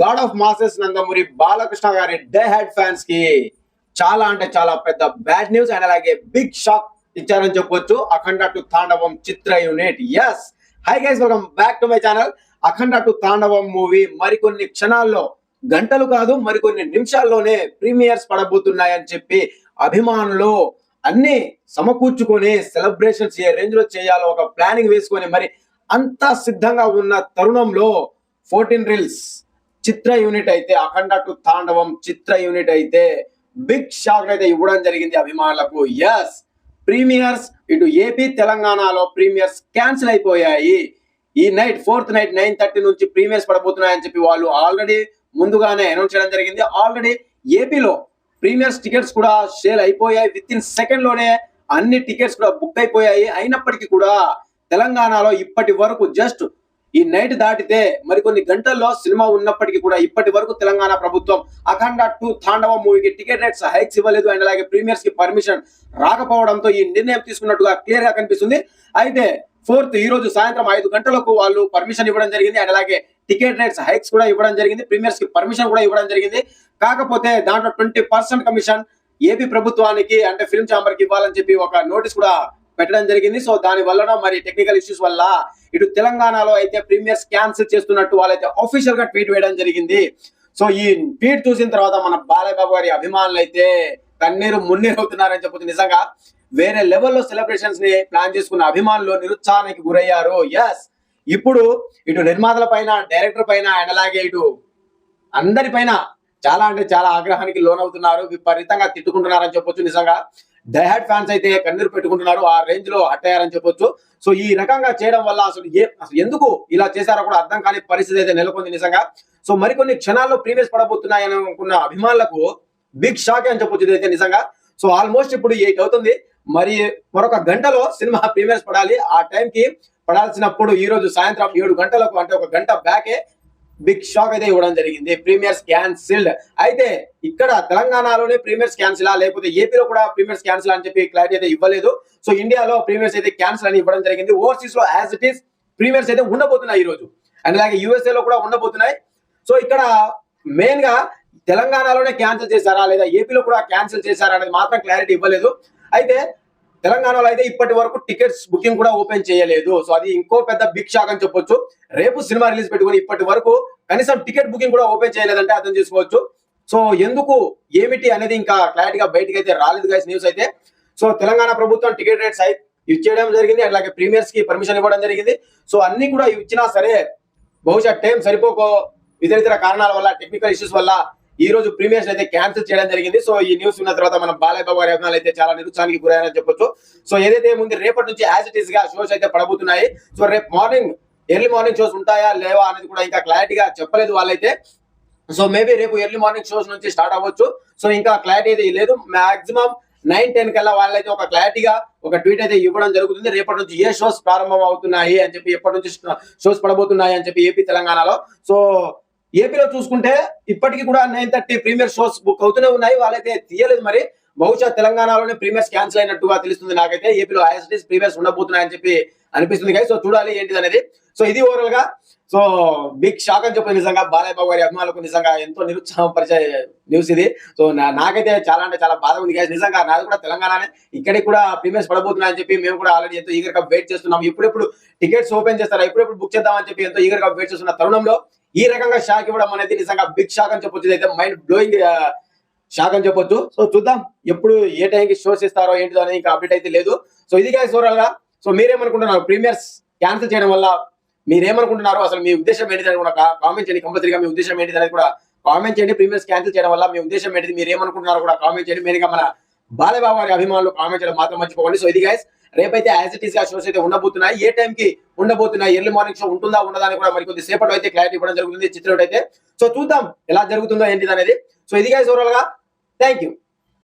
God of masses Nandamuri Balakrishna గారి die hard fans కి చాలా అంటే చాలా పెద్ద బ్యాడ్ న్యూస్ అండ్ అలాగే బిగ్ షాక్ ఇచ్చారని చెప్పొచ్చు. అఖండ టు తాండవం చిత్ర unit. Yes, hi guys, welcome back to my channel. Akhanda two Thandavam movie మరికొన్ని క్షణాల్లో, గంటలు కాదు మరికొన్ని నిమిషాల్లోనే ప్రీమియర్స్ పడబోతున్నాయని చెప్పి అభిమానులు అన్ని సమకూర్చుకొని సెలబ్రేషన్స్ ఏ రేంజ్ లో చేయాలో ఒక ప్లానింగ్ వేసుకొని మరి అంతా సిద్ధంగా ఉన్న తరుణంలో 14 రీల్స్ చిత్ర యూనిట్ అయితే, అఖండ టు తాండవం చిత్ర యూనిట్ అయితే బిగ్ షాక్ అయితే ఇవ్వడం జరిగింది అభిమానులకు. ఎస్, ప్రీమియర్స్ ఇటు ఏపీ తెలంగాణలో ప్రీమియర్స్ క్యాన్సిల్ అయిపోయాయి. ఈ నైట్ 4th నైట్ 9:30 నుంచి ప్రీమియర్స్ పడబోతున్నాయని చెప్పి వాళ్ళు ఆల్రెడీ ముందుగానే అనౌన్స్ చేయడం జరిగింది. ఆల్రెడీ ఏపీలో ప్రీమియర్స్ టికెట్స్ కూడా సేల్ అయిపోయాయి. విత్ ఇన్ సెకండ్ లోనే అన్ని టికెట్స్ కూడా బుక్ అయిపోయాయి. అయినప్పటికీ కూడా తెలంగాణలో ఇప్పటి వరకు జస్ట్ ఈ నైట్ దాటితే మరికొన్ని గంటల్లో సినిమా ఉన్నప్పటికీ కూడా ఇప్పటి వరకు తెలంగాణ ప్రభుత్వం అఖండ టు తాండవం మూవీకి టికెట్ రేట్స్ హైక్స్ ఇవ్వలేదు. అండ్ అలాగే ప్రీమియర్స్ కి పర్మిషన్ రాకపోవడంతో ఈ నిర్ణయం తీసుకున్నట్టుగా క్లియర్ గా కనిపిస్తుంది. అయితే 4th ఈ రోజు సాయంత్రం 5 గంటలకు వాళ్ళు పర్మిషన్ ఇవ్వడం జరిగింది. అండ్ అలాగే టికెట్ రేట్స్ హైక్స్ కూడా ఇవ్వడం జరిగింది. ప్రీమియర్స్ కి పర్మిషన్ కూడా ఇవ్వడం జరిగింది. కాకపోతే దాంట్లో 20% కమిషన్ ఏపీ ప్రభుత్వానికి అంటే ఫిల్మ్ ఛాంబర్ కి ఇవ్వాలని చెప్పి ఒక నోటీస్ కూడా పెట్టడం జరిగింది. సో దాని వలన మరి టెక్నికల్ ఇష్యూస్ వల్ల ఇటు తెలంగాణలో అయితే ప్రీమియర్స్ క్యాన్సిల్ చేస్తున్నట్టు వాళ్ళైతే ఆఫీషియల్ గా ట్వీట్ వేయడం జరిగింది. సో ఈ ట్వీట్ చూసిన తర్వాత మన బాలయ్య బాబు గారి అభిమానులు అయితే కన్నీరు మున్నీరు అవుతున్నారని చెప్పొచ్చు. నిజంగా వేరే లెవెల్లో సెలబ్రేషన్స్ ని ప్లాన్ చేసుకున్న అభిమానులు నిరుత్సాహానికి గురయ్యారు. ఎస్, ఇప్పుడు ఇటు నిర్మాతల పైన, డైరెక్టర్ పైన అండ్ అలాగే ఇటు అందరి పైన చాలా అంటే చాలా ఆగ్రహానికి లోనవుతున్నారు. విపరీతంగా తిట్టుకుంటున్నారని చెప్పొచ్చు. నిజంగా డైహార్డ్ ఫ్యాన్స్ అయితే కన్నీరు పెట్టుకుంటున్నారు. ఆ రేంజ్ లో హట్ అయ్యారని చెప్పొచ్చు. సో ఈ రకంగా చేయడం వల్ల అసలు ఎందుకు ఇలా చేశారో కూడా అర్థం కాని పరిస్థితి అయితే నెలకొంది నిజంగా. సో మరికొన్ని క్షణాల్లో ప్రీమియర్స్ పడబోతున్నాయని అనుకున్న అభిమానులకు బిగ్ షాక్ అని చెప్పొచ్చు ఇదైతే నిజంగా. సో ఆల్మోస్ట్ ఇప్పుడు 8 అవుతుంది. మరి మరొక గంటలో సినిమా ప్రీమియర్స్ పడాలి. ఆ టైంకి పడాల్సినప్పుడు ఈ రోజు సాయంత్రం 7 గంటలకు అంటే ఒక గంట బ్యాకే బిగ్ షాక్ అయితే ఇవ్వడం జరిగింది. Premieres cancelled. అయితే ఇక్కడ తెలంగాణలోనే ప్రీమియర్స్ క్యాన్సిల్ లేకపోతే ఏపీలో కూడా ప్రీమియర్స్ క్యాన్సిల్ అని చెప్పి క్లారిటీ అయితే ఇవ్వలేదు. సో ఇండియాలో ప్రీమియర్స్ అయితే క్యాన్సిల్ అని ఇవ్వడం జరిగింది. ఓవర్సీస్ లో యాజ్ ఇట్ ఈస్ ప్రీమియర్స్ అయితే ఉండబోతున్నాయి ఈ రోజు. అండ్ అలాగే యూఎస్ఏ లో కూడా ఉండబోతున్నాయి. సో ఇక్కడ మెయిన్ గా తెలంగాణలోనే క్యాన్సిల్ చేశారా లేదా ఏపీలో కూడా క్యాన్సిల్ చేశారా అనేది మాత్రం క్లారిటీ ఇవ్వలేదు. అయితే తెలంగాణలో అయితే ఇప్పటి వరకు టికెట్స్ బుకింగ్ కూడా ఓపెన్ చేయలేదు. సో అది ఇంకో పెద్ద బిగ్ షాక్ అని చెప్పొచ్చు. రేపు సినిమా రిలీజ్ పెట్టుకుని ఇప్పటి వరకు కనీసం టికెట్ బుకింగ్ కూడా ఓపెన్ చేయలేదంటే అర్థం చేసుకోవచ్చు. సో ఎందుకు ఏమిటి అనేది ఇంకా క్లారిటీగా బయటకి అయితే రాలేదు గైస్ న్యూస్ అయితే. సో తెలంగాణ ప్రభుత్వం టికెట్ రేట్స్ ఇచ్చేయడం జరిగింది. అలాగే ప్రీమియర్స్ కి పర్మిషన్ ఇవ్వడం జరిగింది. సో అన్ని కూడా ఇచ్చినా సరే బహుశా టైం సరిపోకో ఇతర కారణాల వల్ల, టెక్నికల్ ఇష్యూస్ వల్ల ఈ రోజు ప్రీమియర్స్ అయితే క్యాన్సిల్ చేయడం జరిగింది. సో ఈ న్యూస్ ఉన్న తర్వాత మన బాలయ్య బాబు గారి అభిమానులు అయితే చాలా నిరుత్సాహానికి గురయ్యారని చెప్పొచ్చు. సో ఏదైతే ముందు రేపటి నుంచి యాజ్ ఇట్ ఈస్ గా షోస్ అయితే పడబోతున్నాయి. సో రేపు మార్నింగ్ ఎర్లీ మార్నింగ్ షోస్ ఉంటాయా లేవా అనేది కూడా ఇంకా క్లారిటీగా చెప్పలేదు వాళ్ళైతే. సో మేబీ రేపు ఎర్లీ మార్నింగ్ షోస్ నుంచి స్టార్ట్ అవ్వచ్చు. సో ఇంకా క్లారిటీ అయితే లేదు. మాక్సిమం 9-10 కల్లా వాళ్ళైతే ఒక క్లారిటీగా ఒక ట్వీట్ అయితే ఇవ్వడం జరుగుతుంది. రేపటి నుంచి ఏ షోస్ ప్రారంభం అవుతున్నాయి అని చెప్పి, ఎప్పటి నుంచి షోస్ పడబోతున్నాయి అని చెప్పి ఏపీ తెలంగాణలో. సో ఏపీలో చూసుకుంటే ఇప్పటికీ కూడా 9:30 ప్రీమియర్ షోస్ బుక్ అవుతూనే ఉన్నాయి. వాళ్ళైతే తీయలేదు. మరి బహుశా తెలంగాణలోనే ప్రీమియర్స్ క్యాన్సిల్ అయినట్టుగా తెలుస్తుంది నాకైతే. ఏపీలో ఐఎస్టీస్ ప్రీమియర్స్ ఉండబోతున్నాయని చెప్పి అనిపిస్తుంది కదా. సో చూడాలి ఏంటిది అనేది. సో ఇది ఓవరాల్ గా సో బిగ్ షాక్ అని చెప్పి నిజంగా బాలయ్య బాబు గారి అభిమానులకు నిజంగా ఎంతో నిరుత్సాహపరిచే న్యూస్ ఇది. సో నాకైతే చాలా అంటే చాలా బాధ ఉంది గాయస్. నిజంగా నాది కూడా తెలంగాణనే, ఇక్కడికి కూడా ప్రీమియర్స్ పడబోతున్నాయని చెప్పి మేము కూడా ఆల్రెడీ ఎంతో ఈగర్ గా వెయిట్ చేస్తున్నాం. ఎప్పుడెప్పుడు టికెట్స్ ఓపెన్ చేస్తారా, ఎప్పుడెప్పుడు బుక్ చేద్దామని చెప్పి ఎంతో ఈగర్ గా వెయిట్ చేస్తున్న తరుణంలో ఈ రకంగా షాక్ ఇవ్వడం అనేది నిజంగా బిగ్ షాక్ అని చెప్పొచ్చు. అయితే మైండ్ బ్లోయింగ్ షాక్ అని చెప్పొచ్చు. సో చూద్దాం ఎప్పుడు ఏ టైంకి షోస్ ఇస్తారో ఏంటిదో అనేది ఇంకా అప్డేట్ అయితే లేదు. సో ఇది గైస్ ఓవరాల్ గా. సో మీరేమనుకుంటున్నారు ప్రీమియర్స్ క్యాన్సిల్ చేయడం వల్ల? మీరేమనుకుంటున్నారు, అసలు మీ ఉద్దేశం ఏంటిది అని కూడా కామెంట్ చేయండి. కంపల్సరీగా మీ ఉద్దేశం ఏంటిది అనేది కూడా కామెంట్ చేయండి. ప్రీమియర్స్ క్యాన్సిల్ చేయడం వల్ల మీ ఉద్దేశం ఏంటిది, మీరు ఏమనుకుంటున్నారో కూడా కామెంట్ చేయండి. మెయిన్గా మన బాలయ్య బాబు గారి అభిమానులు కామెంట్ చేయడం మాత్రం మర్చిపోకండి. సో ఇది గైస్, రేపైతే యాజ్ ఇట్ ఈస్ గా షోస్ అయితే ఉండబోతున్నాయి. ఏ టైం కి ఉండబోతున్నాయి, ఎర్లీ మార్నింగ్ షో ఉంటుందా ఉండదా అని కూడా మరి కొద్ది సేపట్లో అయితే క్లారిటీ ఇవ్వడం జరుగుతుంది చిత్రం అయితే. సో చూద్దాం ఎలా జరుగుతుందో ఏంటిది అనేది. సో ఇది గైస్ ఓవరాల్ గా. Thank you.